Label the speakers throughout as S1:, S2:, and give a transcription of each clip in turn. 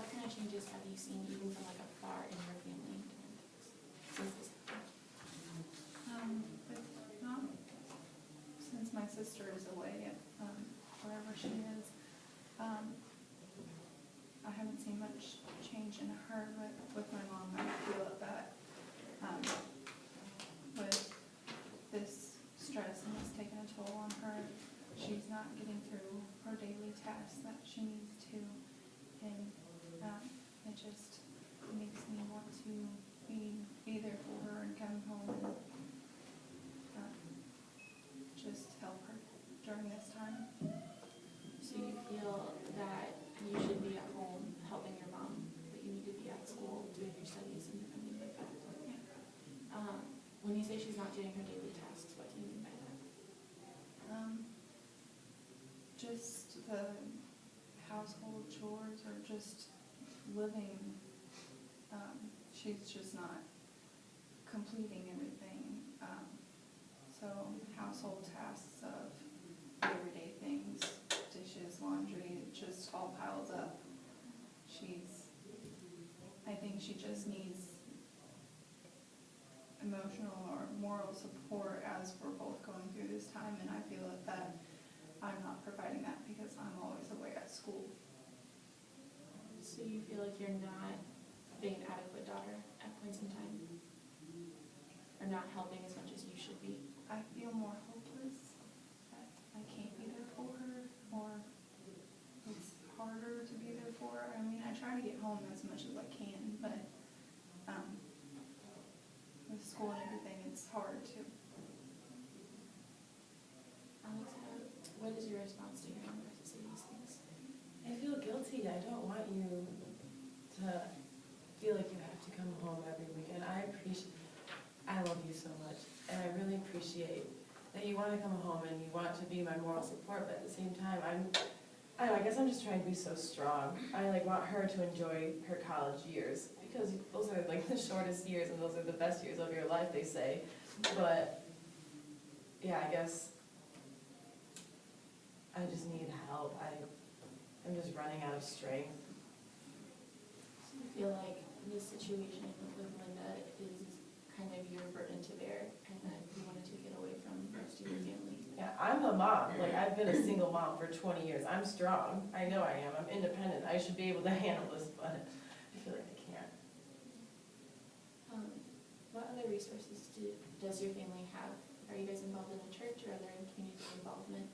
S1: what kind of changes have you seen even from like afar in your family since this happened?
S2: But not since my sister is away at wherever she is. I haven't seen much change in her, but with my mom, I feel that with this stress and it's taking a toll on her, she's not getting through her daily tasks that she needs to, and it just makes me want to be there for her and come home and just help her during this time.
S1: So you feel that you should be at home helping your mom, but you need to be at school doing your studies and everything like that?
S2: Yeah.
S1: When you say she's not doing her daily tasks, what do you mean by that?
S2: Just the household chores or just living. She's just not completing everything. So household tasks of everyday things, dishes, laundry, it just all piles up. I think she just needs emotional or moral support as we're both going through this time, and I feel that I'm not providing that because I'm always away at school.
S1: So you feel like you're not being an adequate daughter at points in time? Or not helping as much as you should be?
S2: I feel more hopeless, that I can't be there for her, or it's harder to be there for her. I mean, I try to get home as much as I can, but with school and everything, it's hard to.
S1: Alex, what is your response to hearing her say these things?
S3: I feel guilty. I don't want you to feel like you have to come home every weekend. I love you so much, and I really appreciate that you want to come home and you want to be my moral support, but at the same time, I guess I'm just trying to be so strong. I want her to enjoy her college years, because those are the shortest years and those are the best years of your life, they say. But yeah, I guess I just need help. I'm just running out of strength.
S1: So you feel like this situation with Linda is kind of your burden to bear, and that you want to take it away from the rest of your family?
S3: Yeah, I'm a mom. I've been a single mom for 20 years. I'm strong. I know I am. I'm independent. I should be able to handle this, but I feel like I can't.
S1: What other resources does your family have? Are you guys involved in a church, or are there any community involvement?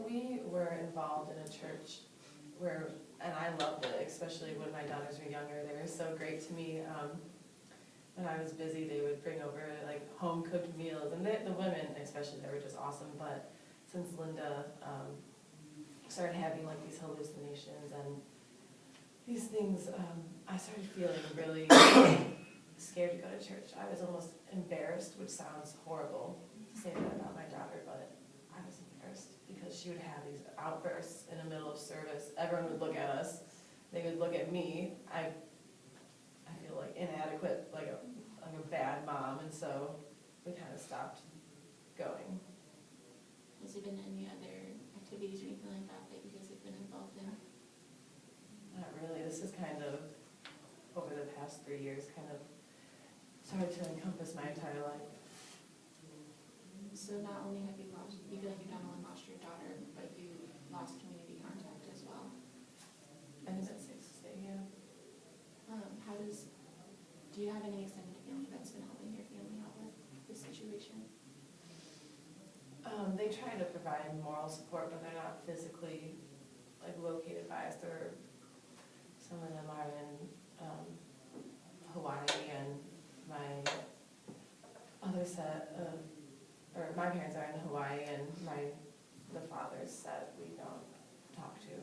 S3: We were involved in a church and I loved it, especially when my daughters were younger. They were so great to me. When I was busy, they would bring over home-cooked meals, and the women especially, they were just awesome. But since Linda started having these hallucinations and these things, I started feeling really scared to go to church. I was almost embarrassed, which sounds horrible to say that about my daughter, but I was embarrassed because she would have these outbursts in the middle of service. Everyone would look at us. They would look at me. I feel inadequate, like a bad mom, and so we kind of stopped going.
S1: Has there been any other activities or anything like that that you guys have been involved in?
S3: Not really. This is kind of, over the past 3 years, kind of started to encompass my entire life.
S1: So not only have you feel like you've not only lost your daughter, but you lost community contact as well?
S3: I think that's safe to say, yeah.
S1: Do you have any extended family that's been helping your family out with this situation?
S3: They try to provide moral support, but they're not physically located by us. Some of them are in Hawaii, and my other set of, or my parents are in Hawaii, and the father's set we don't talk to.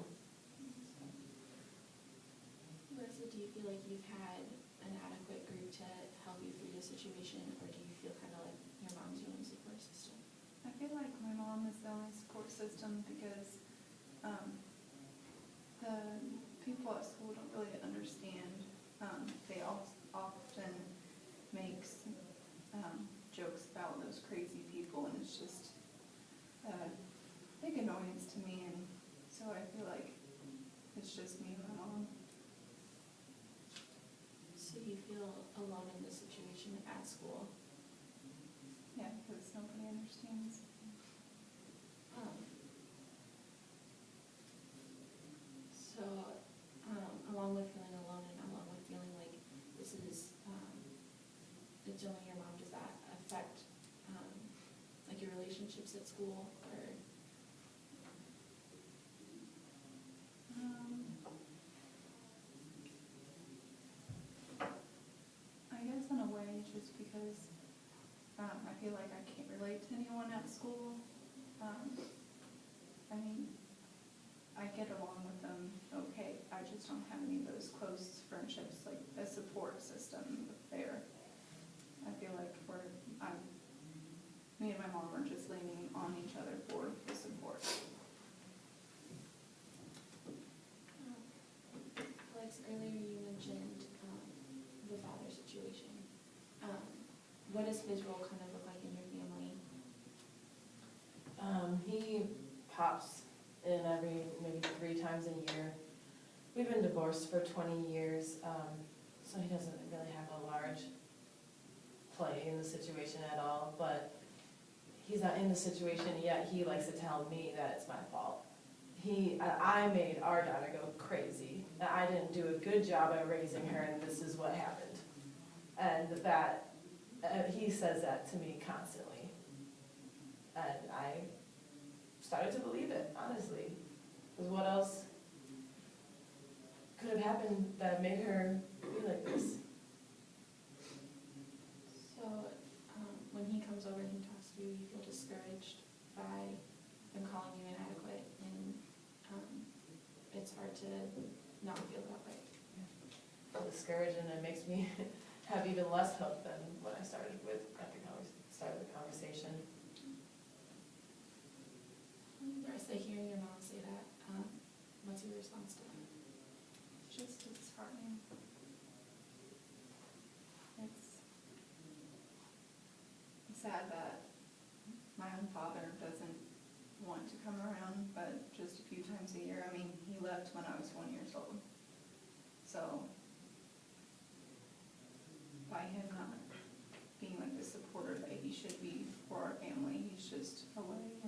S1: Melissa, do you feel like you've had an adequate group to help you through this situation, or do you feel kind of like your mom's your only support system?
S2: I feel like my mom is the only support system because the people at school don't really understand. They often make jokes about those crazy people, and it's just a big annoyance to me, and so I feel like it's just me and my mom.
S1: So you feel alone in this situation at school?
S2: Yeah, because nobody understands.
S1: So, along with feeling alone and along with feeling like this is, it's only your mom, does that affect, like your relationships at school or?
S2: I guess in a way, just because I feel like I can't relate to anyone at school. I mean, I get along with them okay, I just don't have any of those close friendships, like a support system there. I feel like me and my mom are just leaning on each other for the support.
S1: Alex, earlier you mentioned, the father situation. What does his role kind of look like in your family?
S3: He pops in maybe 3 times a year. We've been divorced for 20 years, so he doesn't really have a large play in the situation at all, but he's not in the situation yet. He likes to tell me that it's my fault. I made our daughter go crazy, that I didn't do a good job at raising her, and this is what happened. And that, he says that to me constantly. And I started to believe it, honestly. Because what else could have happened that made her be like this?
S1: So, when he comes over and he talks to you, you feel discouraged by them calling you inadequate, and, it's hard to not feel that way.
S3: I feel discouraged, and it makes me have even less hope than when I started the conversation.
S1: Marissa, hearing your mom say that, what's your response to that?
S2: It's just disheartening. It's sad that my own father doesn't want to come around, but just a few times a year. I mean, he left when I was 1 year old. So by him not being like the supporter that he should be for our family, he's just away.